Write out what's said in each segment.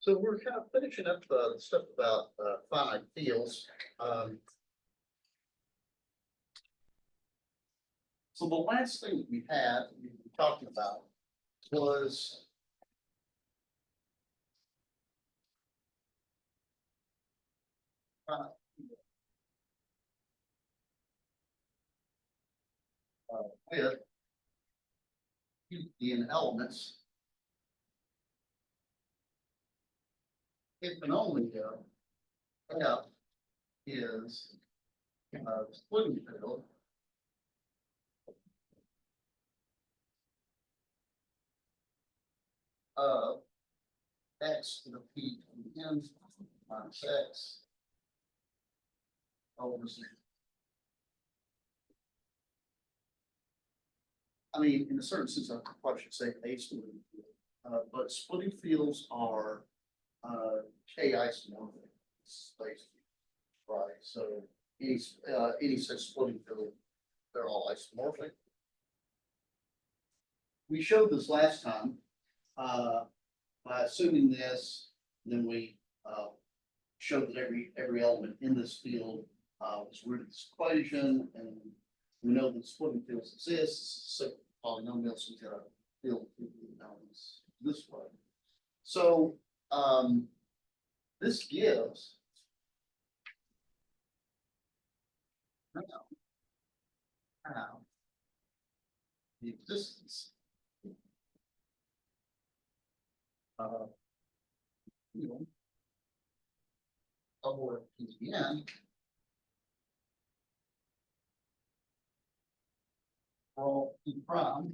So we're kind of finishing up the stuff about finite fields. So the last thing we had, we were talking about was with in elements, if and only F is splitting field of x to the p to the n minus x over z. I mean, in a certain sense, I probably should say a splitting field, but splitting fields are K isomorphic space, right? So any such splitting field, they're all isomorphic. We showed this last time by assuming this, then we showed that every element in this field was root of this equation, and we know that splitting fields exist. So polynomials, we got to field elements this way. So this gives how the existence of field over PTN for all P prime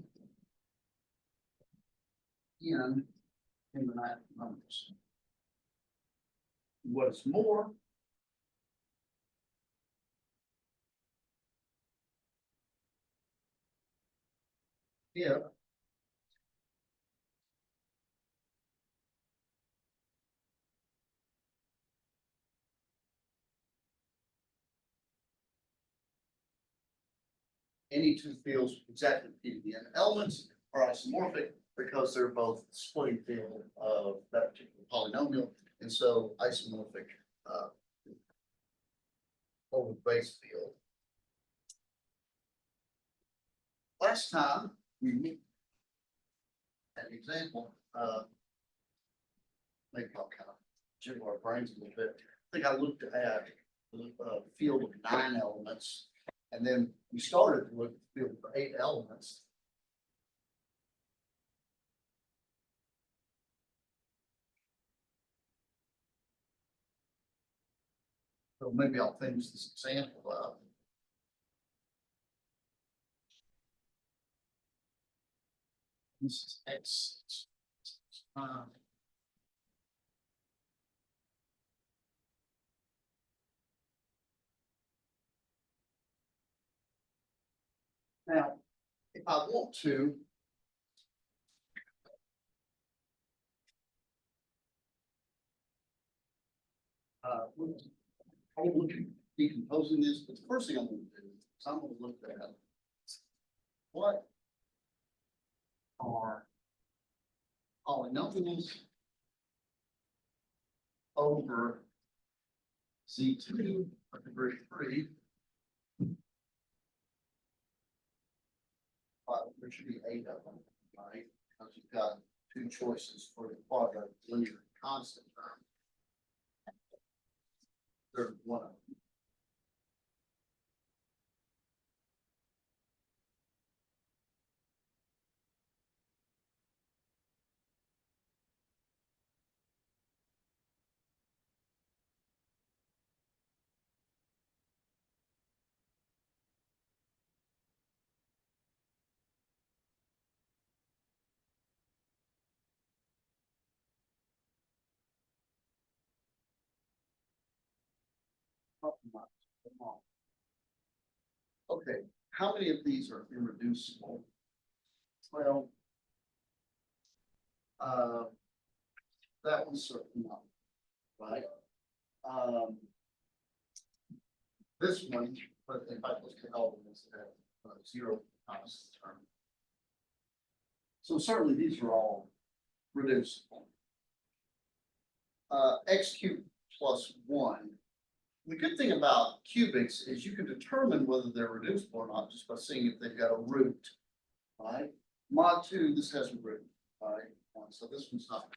in finite numbers. What's more, if any two fields exactly PTN elements are isomorphic because they're both splitting field of that particular polynomial, and so isomorphic over the base field. Last time we had an example, maybe I'll kind of jiggle our brains a little bit. I think I looked at the field of 9 elements, and then we started to look at the field for 8 elements. So maybe I'll finish this example up. This is X. Now, if I want to, I will look at decomposing this, but the first thing I'm going to do is I'm going to look at what are polynomials over Z2 or degree 3. There should be 8 of them, right? Because you've got 2 choices for the quadratic linear constant term. There's one of them. Okay, how many of these are irreducible? Well, that one's certainly not, right? This one, but in fact, let's take all of this at 0 constant term. So certainly these are all reducible. x cubed plus one. The good thing about cubics is you can determine whether they're reducible or not just by seeing if they've got a root. Right? Mod two, this has a root. Right? So this one's not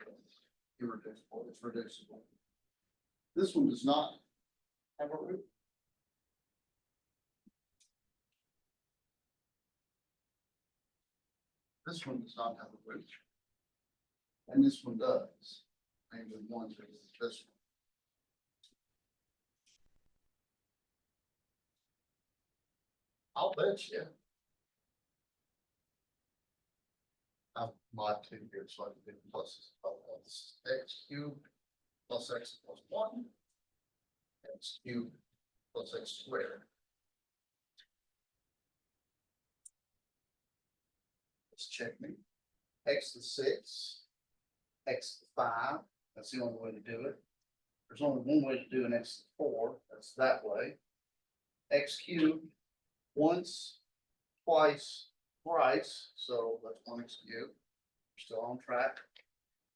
irreducible, it's reducible. This one does not have a root. This one does not have a root. And this one does. Maybe one to this one. I'll bet you. I've mod two here, so I can do pluses. This is x cubed plus x plus one. X cubed plus x squared. Let's check me. X to 6, x to 5. That's the only way to do it. There's only one way to do an x to 4. That's that way. X cubed once, twice, thrice. So that's 1x cubed. We're still on track.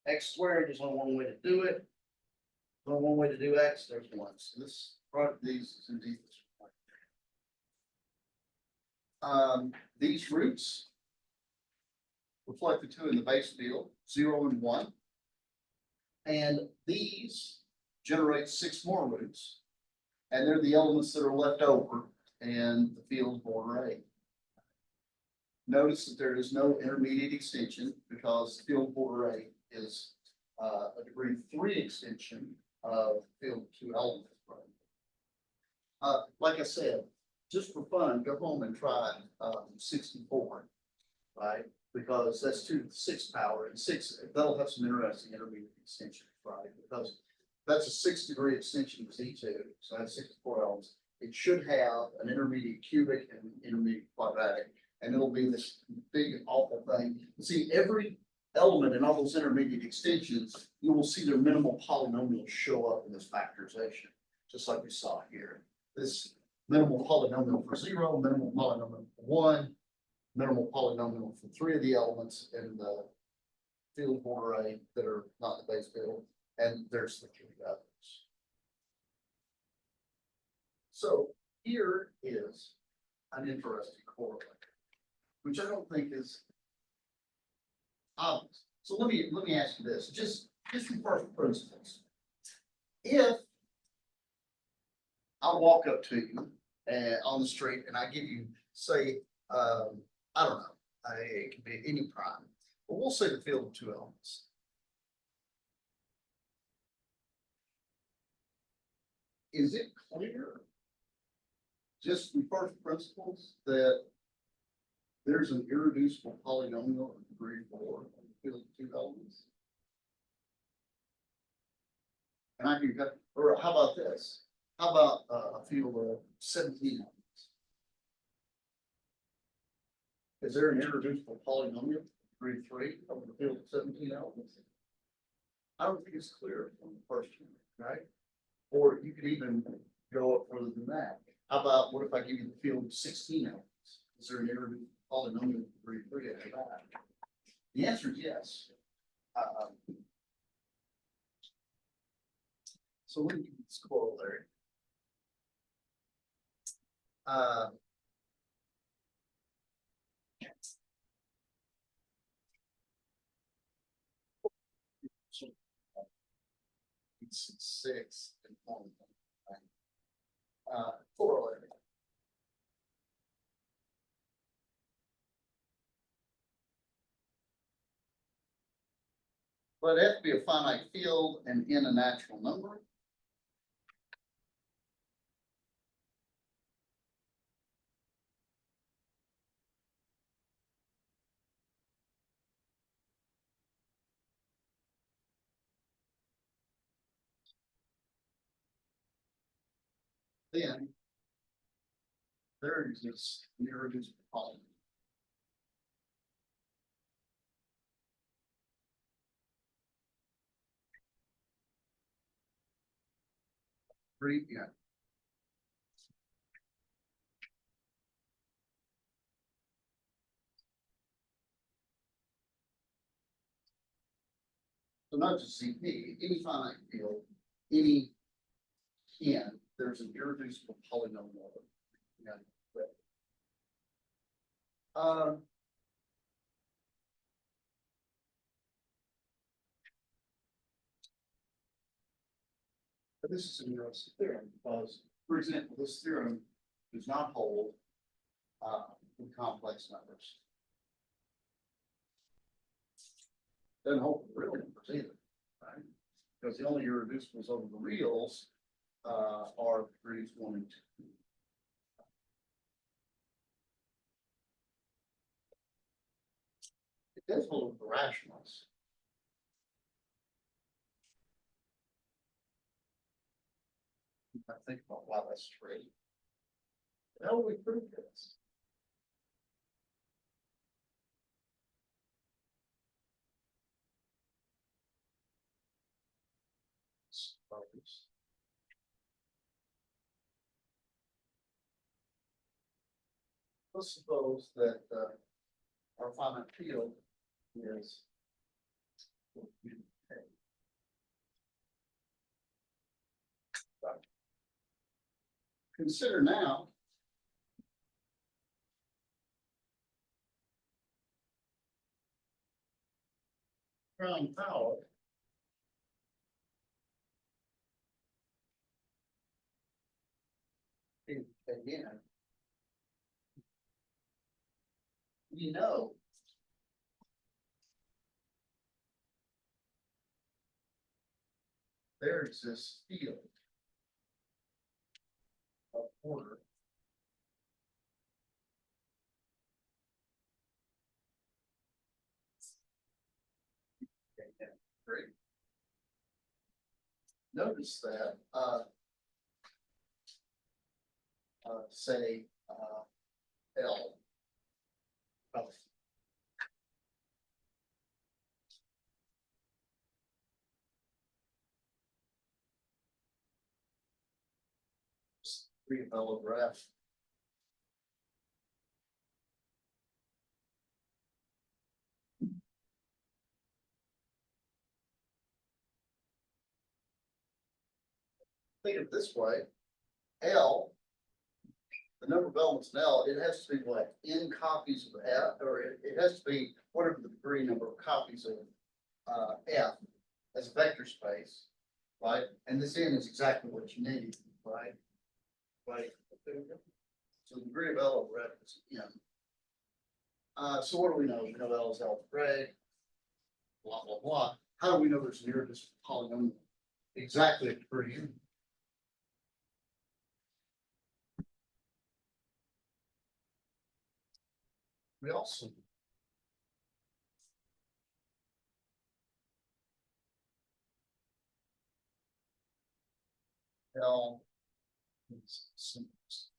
X squared is only one way to do it. There's only one way to do x. There's one. So this product of these is indeed this one. These roots reflect the two in the base field, 0 and 1. And these generate 6 more roots. And they're the elements that are left over in the field border A. Notice that there is no intermediate extension because field border A is a degree 3 extension of field 2 elements. Like I said, just for fun, go home and try 64, right? Because that's 2 to the 6th power, and 6, that'll have some interesting intermediate extensions, right? Because that's a 6-degree extension of Z2, so that's 64 elements. It should have an intermediate cubic and intermediate quadratic, and it'll be this big awful thing. See, every element in all those intermediate extensions, you will see their minimal polynomials show up in this factorization, just like we saw here. This minimal polynomial for 0, minimal polynomial for 1, minimal polynomial for 3 of the elements in the field border A that are not the base field, and there's the 3 others. So here is an interesting corollary, which I don't think is obvious. So let me ask you this, just from first principles. If I walk up to you on the street and I give you, say, I don't know, it could be any prime, but we'll say the field of 2 elements. Is it clear, just from first principles, that there's an irreducible polynomial of degree 4 on the field of 2 elements? And I can go, or how about this? How about a field of 17 elements? Is there an irreducible polynomial, degree 3, over the field of 17 elements? I don't think it's clear from the first one, right? Or you could even go up further than that. How about, what if I give you the field of 16 elements? Is there an irreducible polynomial, degree 3 after that? The answer is yes. So let me give you this corollary. It's 6 and 1. Corollary. Let F be a finite field and N a natural number. Then there exists an irreducible polynomial. Yeah. So not just CP, any finite field, any n, there's an irreducible polynomial. Yeah. But this is an interesting theorem because, for example, this theorem does not hold with complex numbers. Doesn't hold with real numbers either, right? Because the only irreducibles over the reals are degrees 1 and 2. It does hold with the rationals. I think about why that's true. How do we prove this? Suppose. Let's suppose that our finite field is consider now prime power again. We know there exists field of order great. Notice that say L of three of L over F. Think of it this way, L, the number of elements in L, it has to be what, n copies of F, or it has to be whatever the degree number of copies of F as a vector space, right? And this n is exactly what you need, right? Right. So the degree of L over F is n. So what do we know? We know L is algebraic, blah, blah, blah. How do we know there's an irreducible polynomial? Exactly a degree n. We also L is simplest.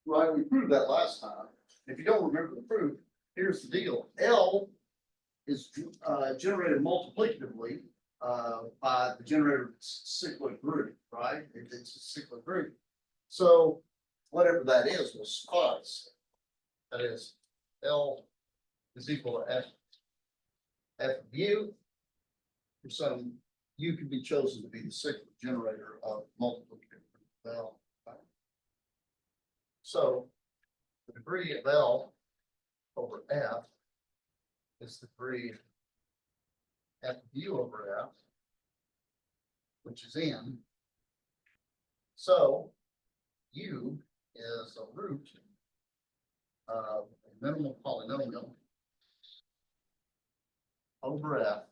Right, we proved that last time. If you don't remember the proof, here's the deal. L is generated multiplicatively by the generator of cyclic group, right? It's a cyclic group. So whatever that is will suffice. That is, L is equal to F of U. For some, U can be chosen to be the cyclic generator of multiplicative group L. So the degree of L over F is the degree of F of U over F, which is n. So U is a root of a minimal polynomial over F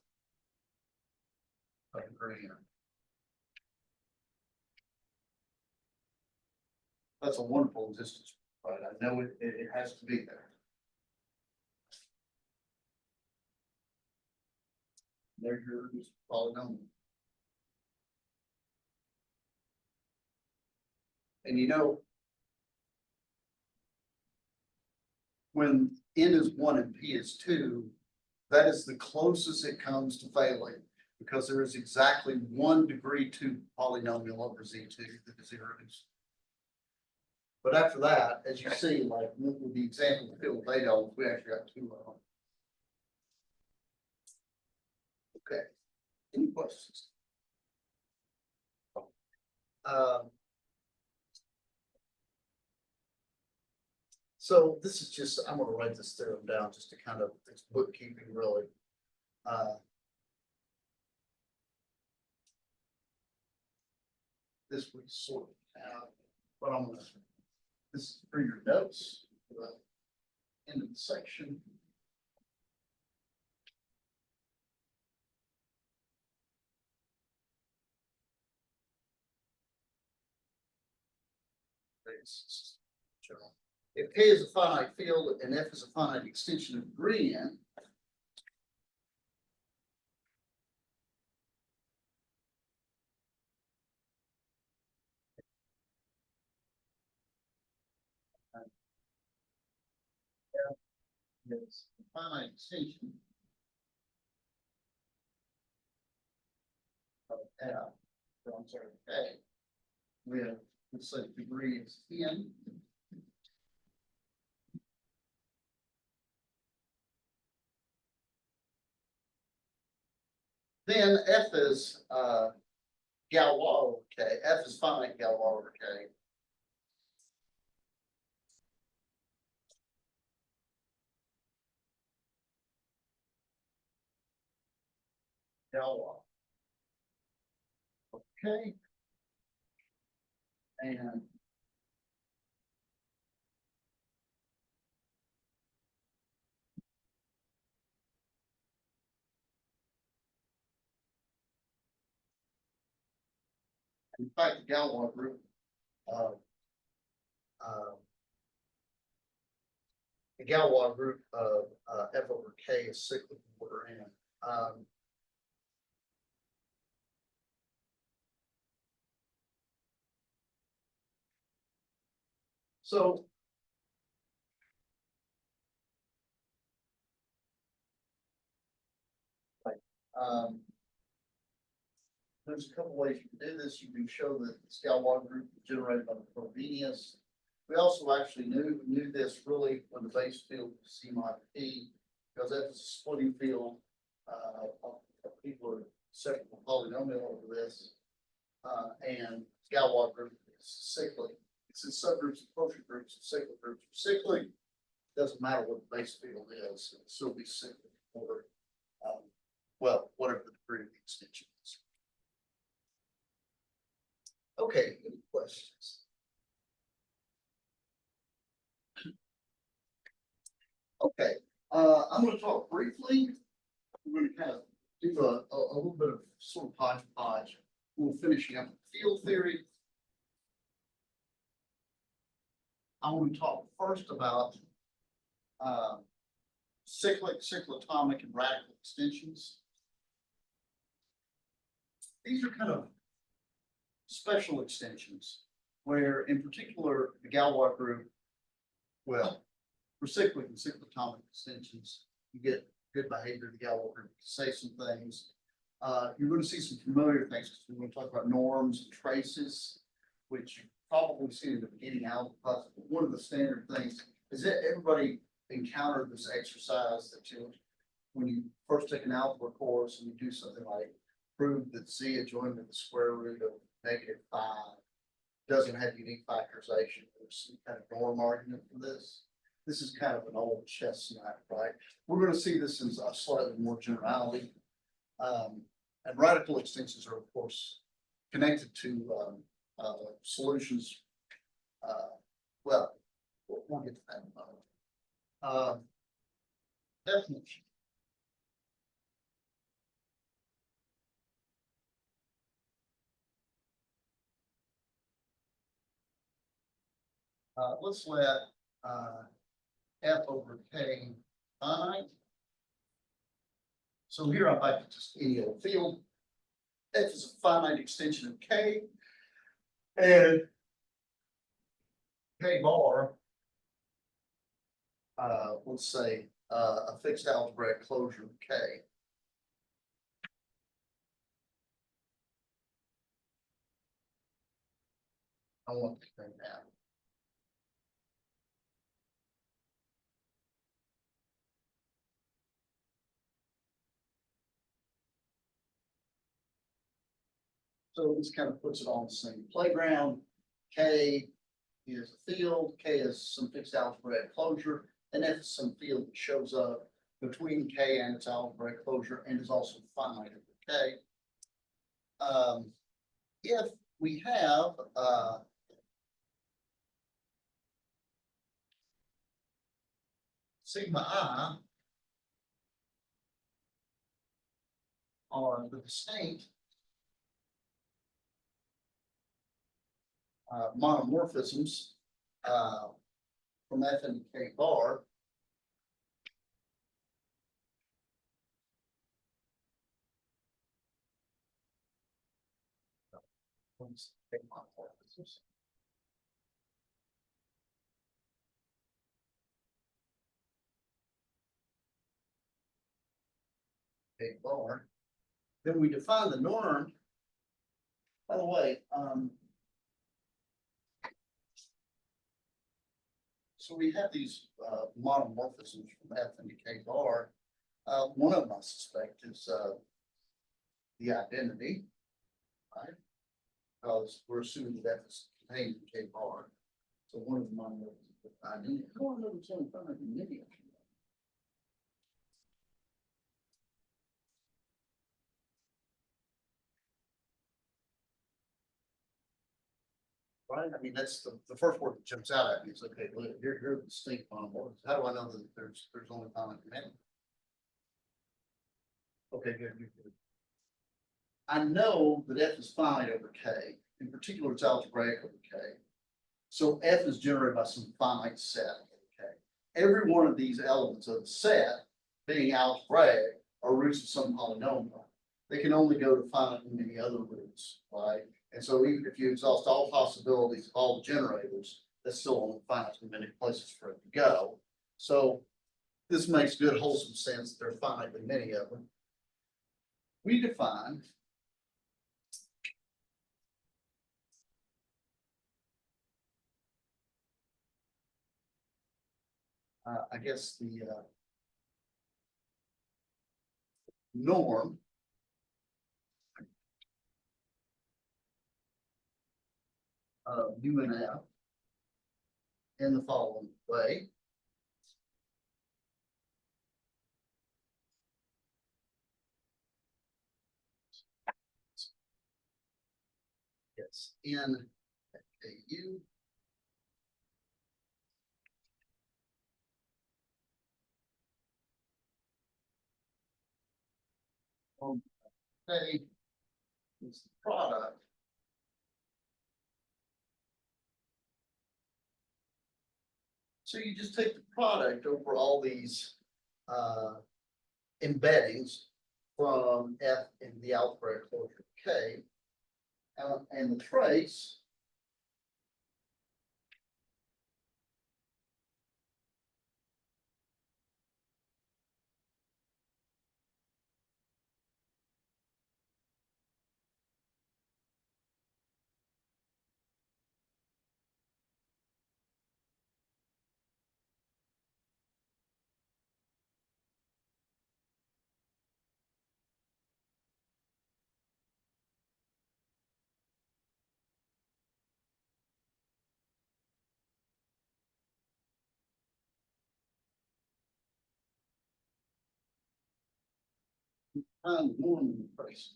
of degree n. That's a wonderful existence, right? I know it has to be there. There's your polynomial. And you know, when n is 1 and p is 2, that is the closest it comes to failing. because there is exactly 1 degree 2 polynomial over Z2 that is zeros. But after that, as you see, like with the example of field beta, we actually got 2 of them. Okay, any questions? So this is just, I'm gonna write this theorem down just to kind of, it's bookkeeping really. This we sort of have, but I'm gonna, this is for your notes, end of the section. If K is a finite field and F is a finite extension of degree n, is a finite extension of F, or I'm sorry, K, with, let's say degree is n. Then F is Galois over K. F is finite Galois over K. Galois. Okay. And in fact, the Galois group uh, the Galois group of F over K is cyclic order n. So um, there's a couple ways you can do this. You can show that the Galois group is generated by the Frobenius. We also actually knew this really when the base field was C mod P, because that's a splitting field. People are separate from polynomial over this, and Galois group is cyclic. It's in subgroups and quotient groups, and cyclic groups. Cyclic doesn't matter what the base field is; it'll still be cyclic or well, whatever the degree of the extension is. Okay, any questions? Okay, I'm going to talk briefly. We're going to kind of do a little bit of sort of hodgepodge. We're finishing up field theory. I want to talk first about cyclic, cyclotomic, and radical extensions. These are kind of special extensions where, in particular, the Galois group, well, for cyclic and cyclotomic extensions, you get good behavior. The Galois group say some things. You're going to see some familiar things because we're going to talk about norms and traces, which you've probably seen at the beginning of algebra. One of the standard things is that everybody encountered this exercise that you, when you first take an algebra course and you do something like prove that Z adjoined to the square root of -5 doesn't have unique factorization. There's some kind of norm argument for this. This is kind of an old chestnut, right? We're going to see this in a slightly more generality. And radical extensions are, of course, connected to solutions. Well, we'll get to that in a moment. Definition. Let's let F over K finite. So here I'm back to just any old field. F is a finite extension of K, and K bar, let's say a fixed algebraic closure of K. I want to bring that. So this kind of puts it on the same playground. K is a field, K is some fixed algebraic closure, and F is some field that shows up between K and its algebraic closure and is also finite over K. If we have sigma I are the distinct monomorphisms from F and K bar, K bar, then we define the norm. By the way, so we have these monomorphisms from F and K bar. One of them I suspect is the identity, right? Because we're assuming that is contained in K bar. So one of the monomorphisms is identity. I don't know if it's only found in many of them. Right, I mean, that's the first word that jumps out at me is, okay, look, you're a distinct monomorphism. How do I know that there's only common many? Okay, good. I know that F is finite over K. In particular, it's algebraic over K. So F is generated by some finite set over K. Every one of these elements of the set, being algebraic, are roots of some polynomial. They can only go to finite and many other roots, right? And so even if you exhaust all possibilities of all the generators, that's still only finite and many places for it to go. So this makes good wholesome sense that there are finitely many of them. We define I guess the norm of U and F in the following way. Yes, in AU. A is the product so you just take the product over all these embeddings from F in the algebraic closure K, and the trace time norm and the trace.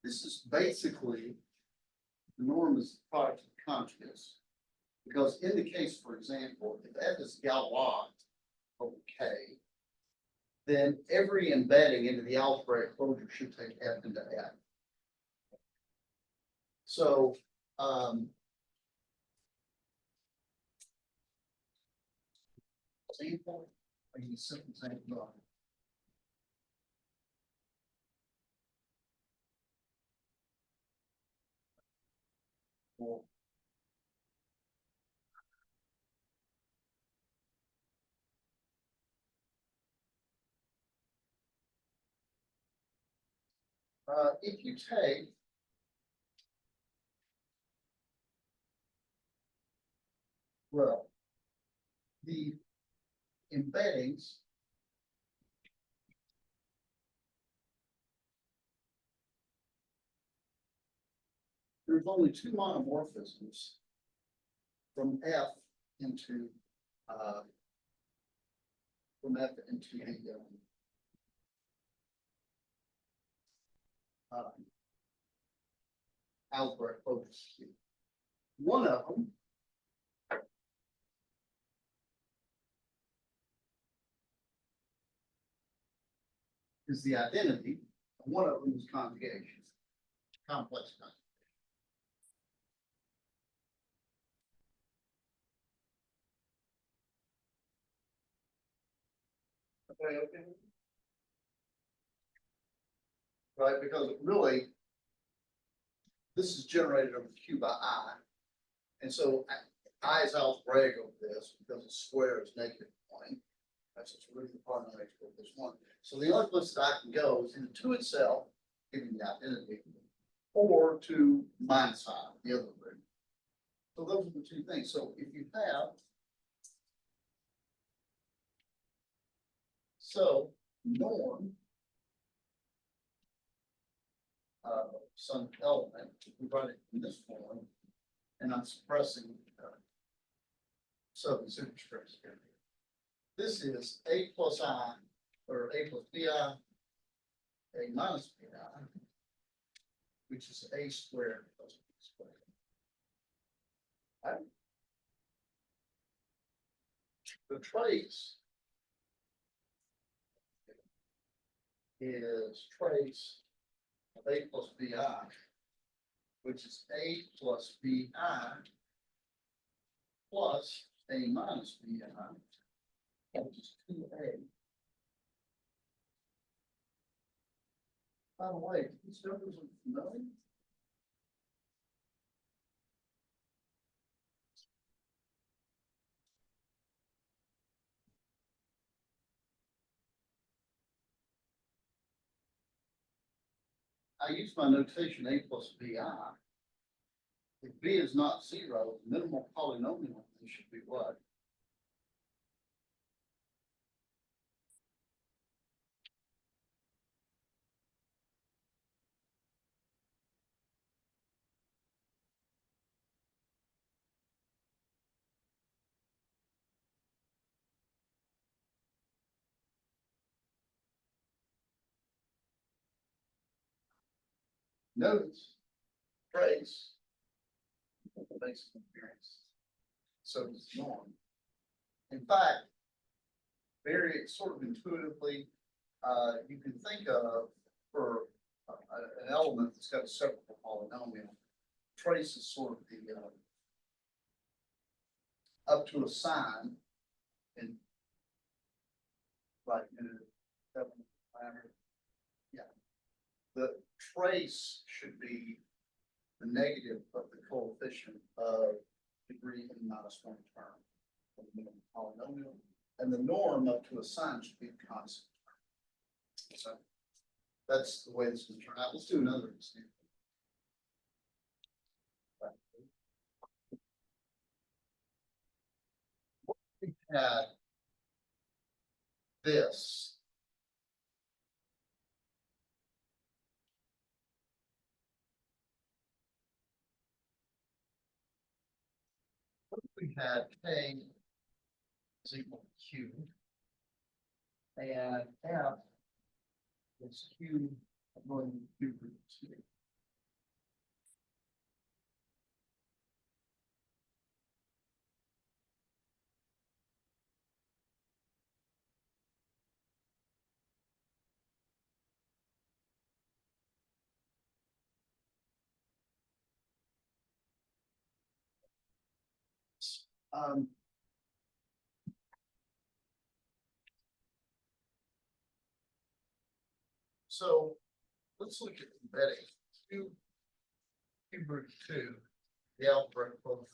This is basically the norm is the product of conjugates. Because in the case, for example, if F is Galois over K, then every embedding into the algebraic closure should take F into F. So example, I use simple example. Well, if you take Well, the embeddings there's only two monomorphisms from F into from F into the algebraic focus. One of them is the identity, and one of them is conjugation, complex conjugation. Okay. Right, because really, this is generated over Q by I. And so I is algebraic over this because the square is -1. That's just really the part of this one. So the only place that I can go is into itself, giving the identity, or to minus I, the other root. So those are the two things. So if you have, so norm some element, we write it in this form, and I'm suppressing substitute express here. This is A plus I, or A plus BI, A minus BI, which is A squared plus B squared. Right? The trace is trace of A plus BI, which is A plus BI plus A minus BI, which is 2A. By the way, these numbers are familiar. I use my notation A plus BI. If B is not zero, the minimal polynomial should be what? Notice trace basic appearance. So does norm. In fact, very sort of intuitively, you can think of for an element that's got a separable polynomial, trace is sort of the up to a sign in like in a manner. Yeah. The trace should be the negative of the coefficient of degree in -1 term of the minimum polynomial, and the norm up to a sign should be the constant term. So that's the way this can turn out. Let's do another example. We had this. We had K is equal to Q, and F is Q going to Q root 2. Um, so let's look at embedding Q root 2, the algebraic both.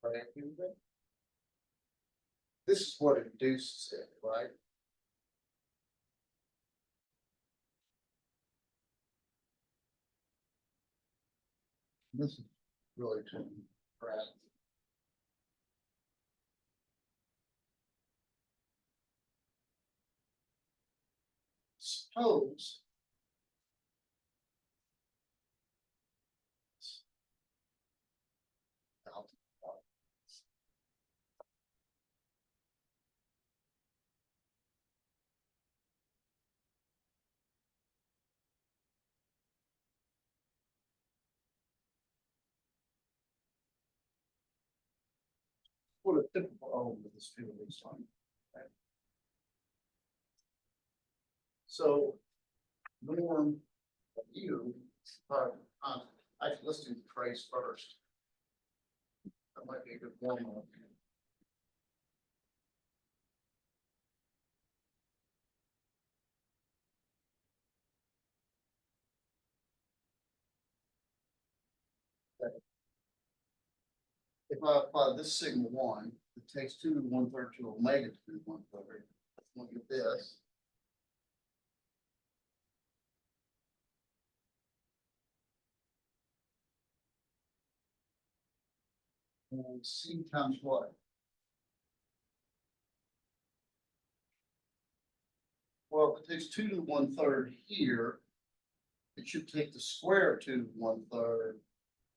Right. This is what induces it, right? This is really too crap. Suppose. What a typical element of this field looks like. Okay. So, norm of U, actually, let's do the trace first. That might be a good one. If I apply this sigma one, it takes 2 to the 1/3 to omega 2 to the 1/3. Look at this. And C times what? Well, if it takes 2 to the 1/3 here, it should take the square of 2 to the 1/3,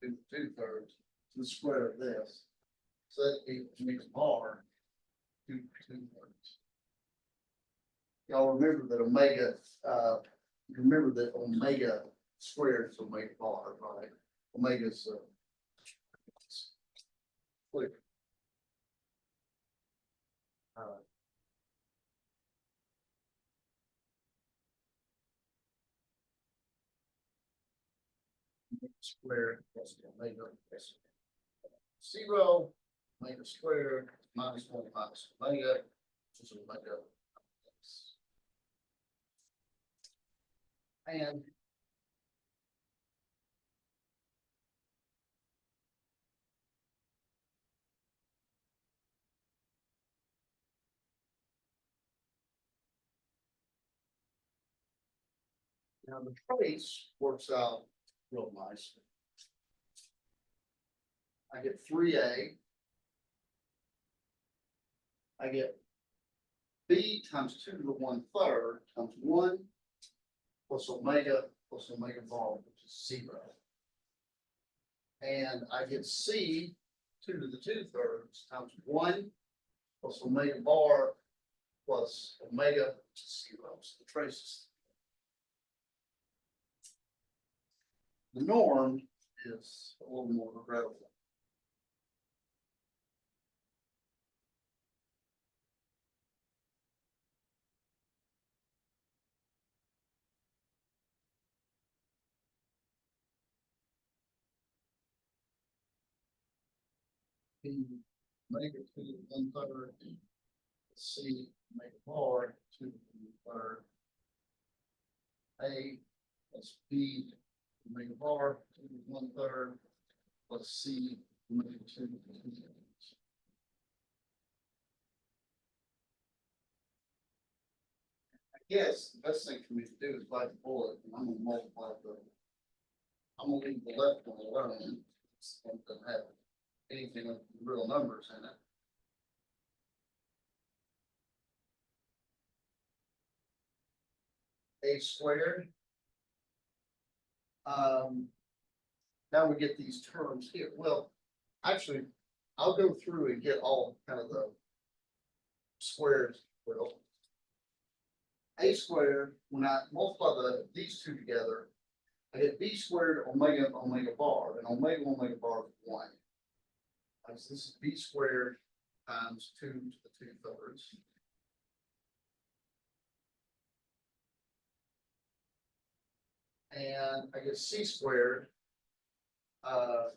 2 to 2/3, to the square of this. So that makes bar 2 to 2/3. Y'all remember that omega, remember that omega squared is omega bar, right? Omega's, clear. Squared plus omega plus 0, omega squared minus 1 minus omega, which is omega. And now the trace works out real nice. I get 3A. I get B times 2 to the 1/3 times 1 plus omega bar, which is 0. And I get C 2 to the 2/3 times 1 plus omega bar plus omega, which is 0. So the traces. The norm is a little more regrettable. B omega 2 to the 1/3, C omega bar 2 to the 1/3, A plus B omega bar 2 to the 1/3 plus C omega 2 to the 2/3. Yes, the best thing for me to do is bite the bullet, and I'm gonna multiply I'm gonna leave the left one alone. It doesn't have anything with real numbers in it. A squared. Now we get these terms here. Well, actually, I'll go through and get all kind of the squares. Well, A squared, when I multiply these two together, I get B squared omega bar, and omega bar is 1. So this is B squared times 2 to the 2/3. And I get C squared. I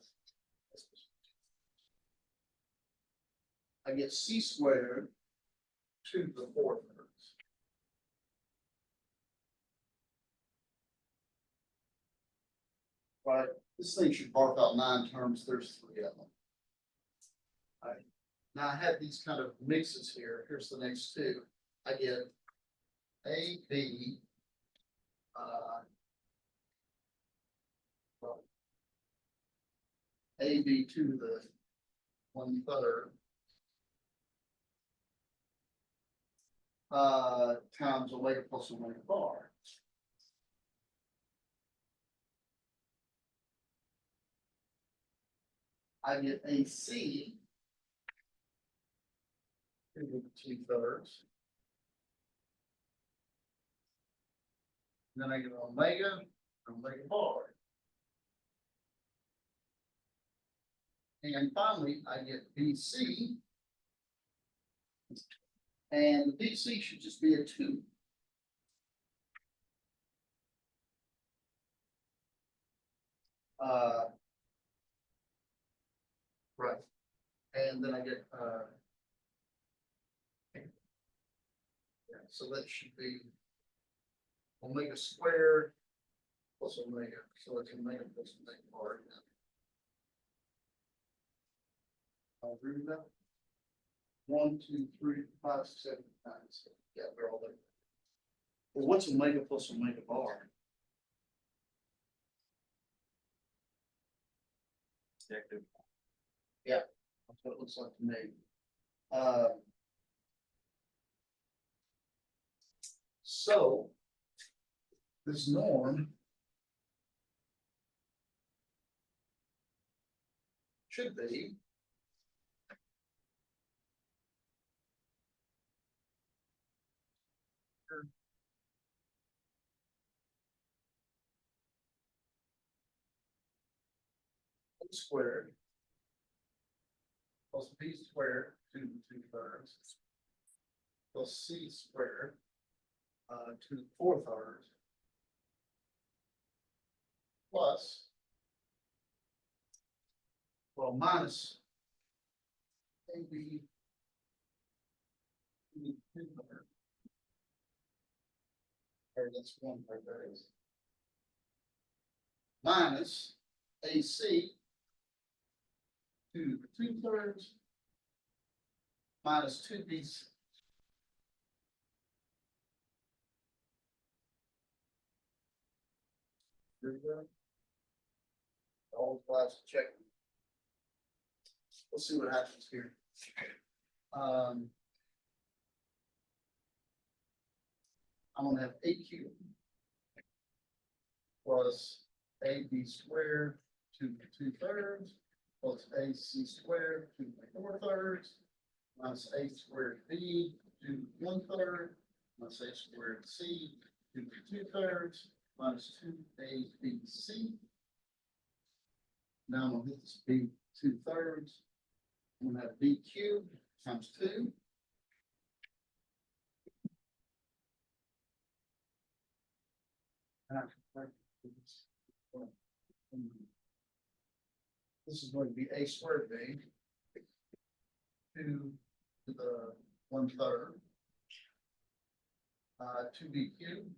get C squared 2 to the 4/3. Right, this thing should bark out 9 terms, there's 3 of them. Now I have these kind of mixes here. Here's the next two. I get AB, well, AB to the 1/3 times omega plus omega bar. I get AC to the 2/3. Then I get omega bar. And finally, I get BC. And the BC should just be a 2. Right. And then I get, yeah, so that should be omega squared plus omega. So it's omega plus omega bar again. I'll agree with that. 1, 2, 3, 5, 6, 7, 8, 9. So yeah, they're all there. Well, what's omega plus omega bar? Yeah, that's what it looks like to me. So this norm should be squared plus b squared to the 2/3 plus c squared to the 4/3 plus, well, minus AB to the 2/3. Or that's 1/3, that is. Minus AC to the 2/3 minus 2b. There we go. All the classes check. Let's see what happens here. I'm gonna have AQ plus AB squared to the 2/3 plus AC squared to the 4/3 minus A squared B to the 1/3 minus A squared C to the 2/3 minus 2ABC. Now I'm gonna hit this B 2/3. I'm gonna have B cubed times 2. This is going to be A squared B 2 to the 1/3 2b cubed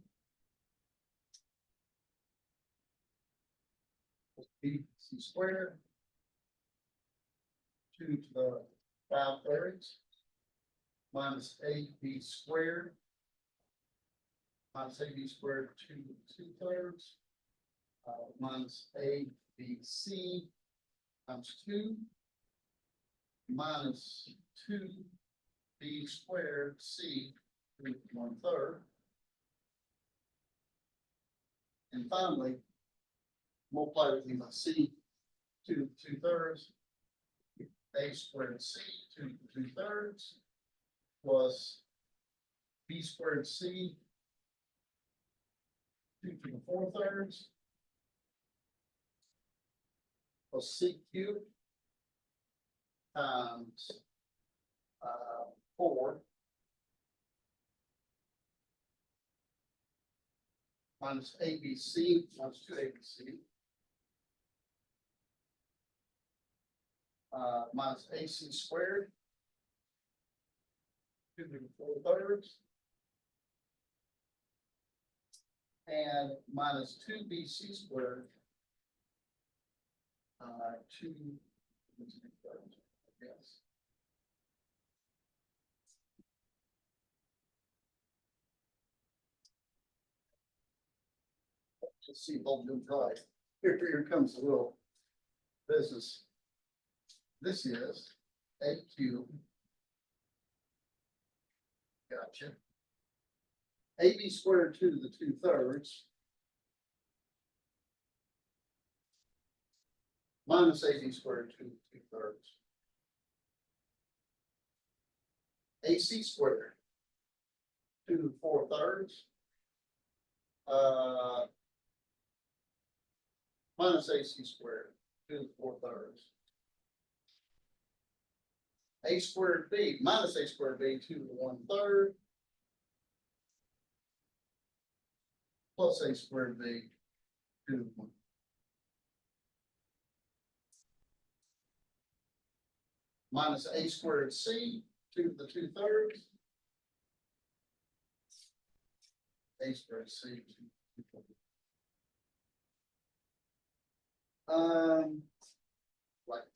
plus bc squared 2 to the 5/3 minus ab squared minus ab squared to the 2/3 minus abc times 2 minus 2b squared c to the 1/3. And finally, multiply everything by c to the 2/3, a squared c to the 2/3 plus b squared c 2 to the 4/3 plus c cubed times 4 minus ABC minus 2ABC minus AC squared 2 to the 4/3 and minus 2BC squared 2, yes. Let's see if I'll do it right. Here comes a little business. This is a cube. Gotcha. AB squared to the 2/3 minus AB squared to the 2/3. AC squared to the 4/3 minus AC squared to the 4/3. A squared B minus A squared B to the 1/3 plus A squared B to the 1. Minus A squared C to the 2/3. A squared C to the 2/3. Like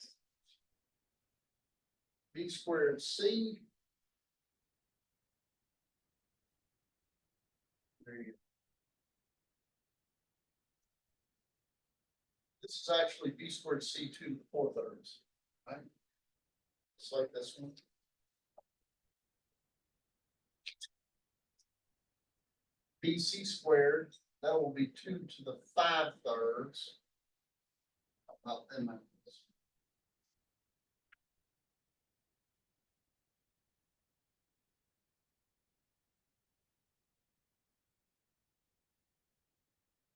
B squared C. There you go. This is actually B squared C to the 4/3. Right? Just like this one. BC squared, that will be 2 to the 5/3.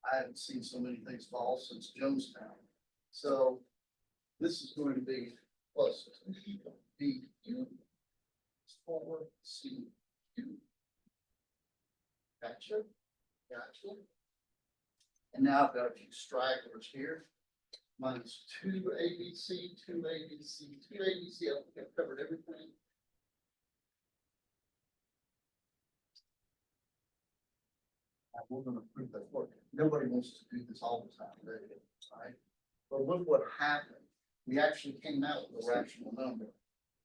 I haven't seen so many things fall since Jonestown. So this is going to be plus B Q 4 CQ. Gotcha. Gotcha. And now I've got a few stragglers here. Minus 2 ABC, 2 ABC, 2 ABC. I think I've covered everything. We're going to prove that work. Nobody wants to do this all the time, right? But look what happened. We actually came out with a rational number.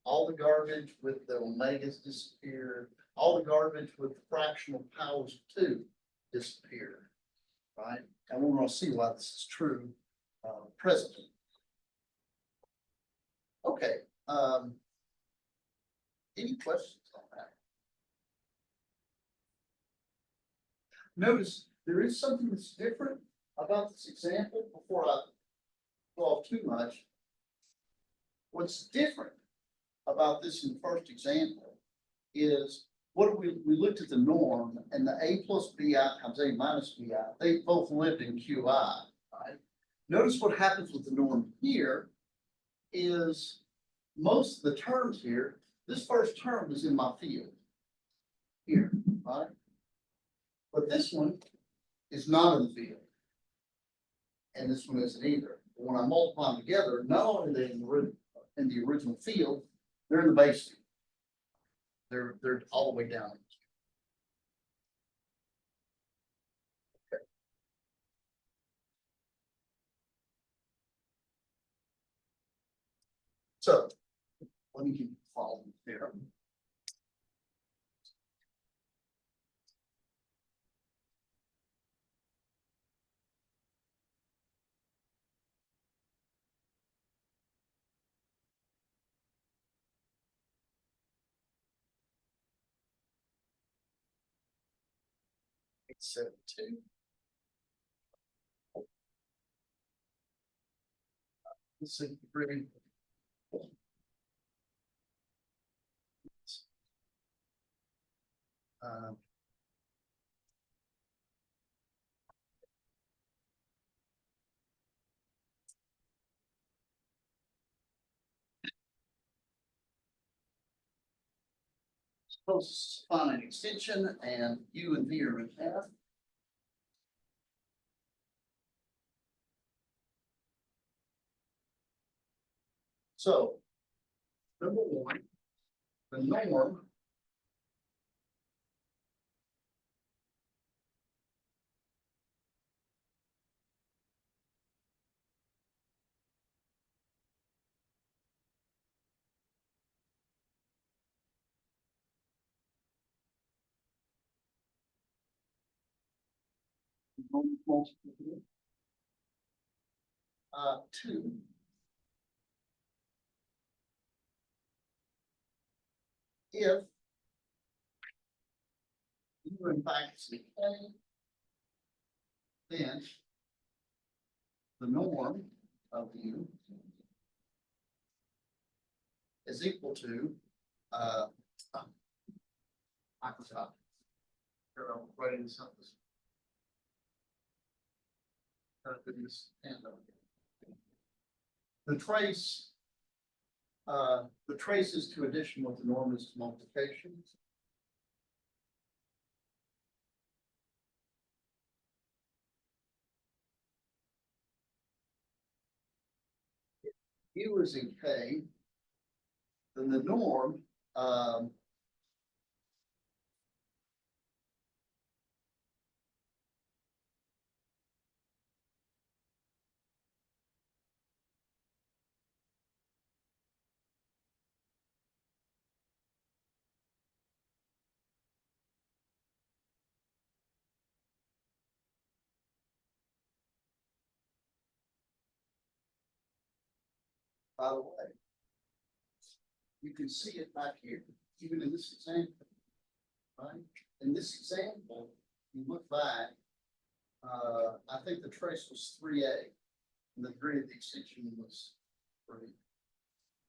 All the garbage with the omegas disappeared. All the garbage with the fractional powers of 2 disappeared, right? And we're going to see why this is true presently. Okay. Any questions on that? Notice there is something that's different about this example before I go off too much. What's different about this in the first example is what we looked at the norm and the A plus BI times A minus BI, they both lived in QI, right? Notice what happens with the norm here is most of the terms here, this first term is in my field here, right? But this one is not in the field. And this one isn't either. But when I multiply them together, not only are they in the original field, they're in the base field. They're all the way down. Okay. So let me keep following here. It's 2. Let's see, bring suppose find an extension and U and V are in F. So number one, the norm multiplicative. 2. If you in fact see A, then the norm of U is equal to, I forgot. Here, I'm writing this up. The trace, the trace is to addition what the norm is to multiplication. U is in K, then the norm, by the way, you can see it back here, even in this example, right? In this example, you look back, I think the trace was 3A, and the degree of the extension was 3.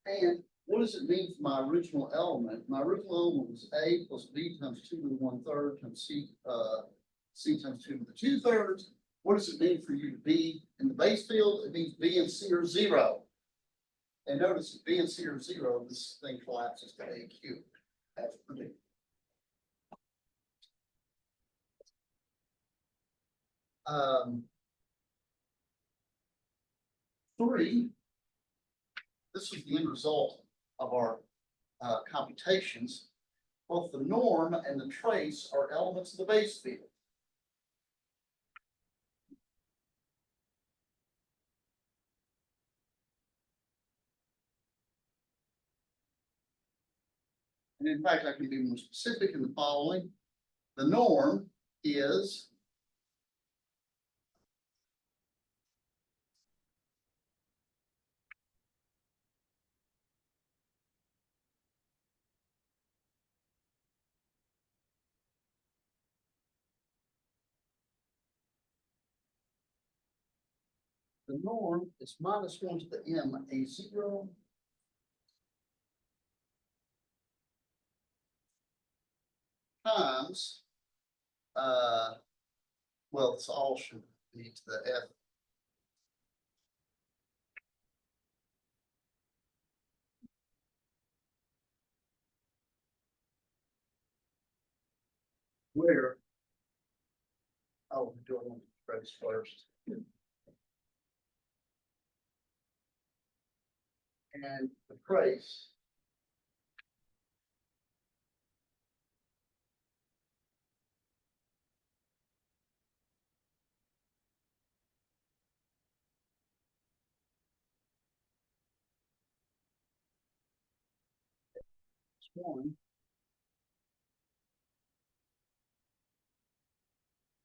And what does it mean for my original element? My original element was A plus B times 2 to the 1/3 times C times 2 to the 2/3. What does it mean for you to be in the base field? It means B and C are 0. And notice if B and C are 0, this thing collapses to A cubed. That's predicted. Three, this was the end result of our computations. Both the norm and the trace are elements of the base field. And in fact, I can be more specific in the following. The norm is minus 1 to the m A0 times, well, this all should be to the F. Where, oh, we're doing the trace first. And the trace is 1.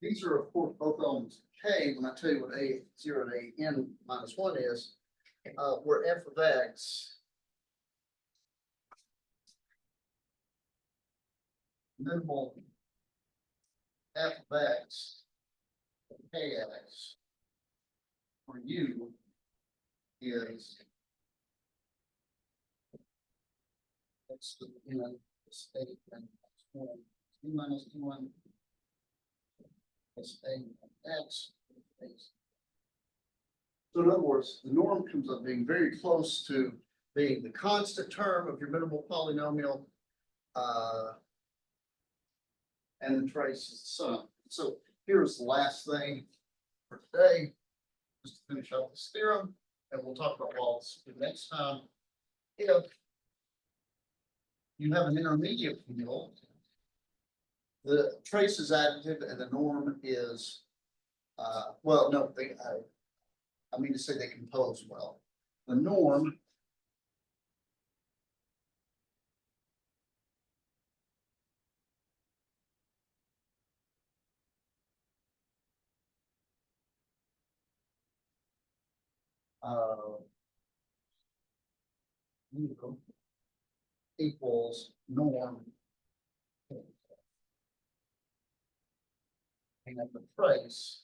These are, of course, both elements of K. When I tell you what A0 and AN minus 1 is, where F of X minimal F of X KX for U is X to the N plus A and plus 1, C minus 1 plus A and X. So in other words, the norm comes up being very close to being the constant term of your minimal polynomial, and the trace is the sum. So here's the last thing for today, just to finish up this theorem, and we'll talk about walls the next time. If you have an intermediate field, the trace is additive and the norm is, well, no, I mean to say they compose well. The norm uh, equals norm. And the price.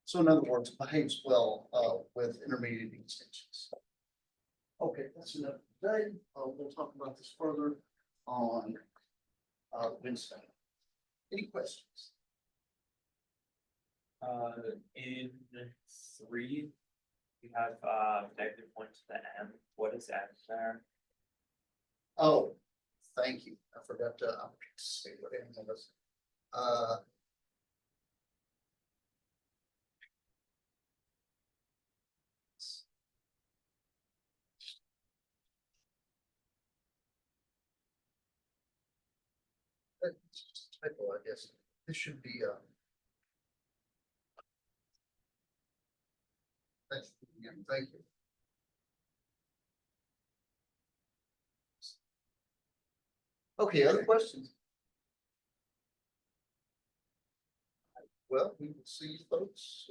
So in other words, behaves well with intermediate extensions. Okay, that's enough today. We'll talk about this further on Wednesday. Any questions? In 3, you have -1 to the m. What is m there? Oh, thank you. I forgot to say what it was. It's just a typo, I guess. This should be thank you. Okay, other questions? Well, we will see you folks.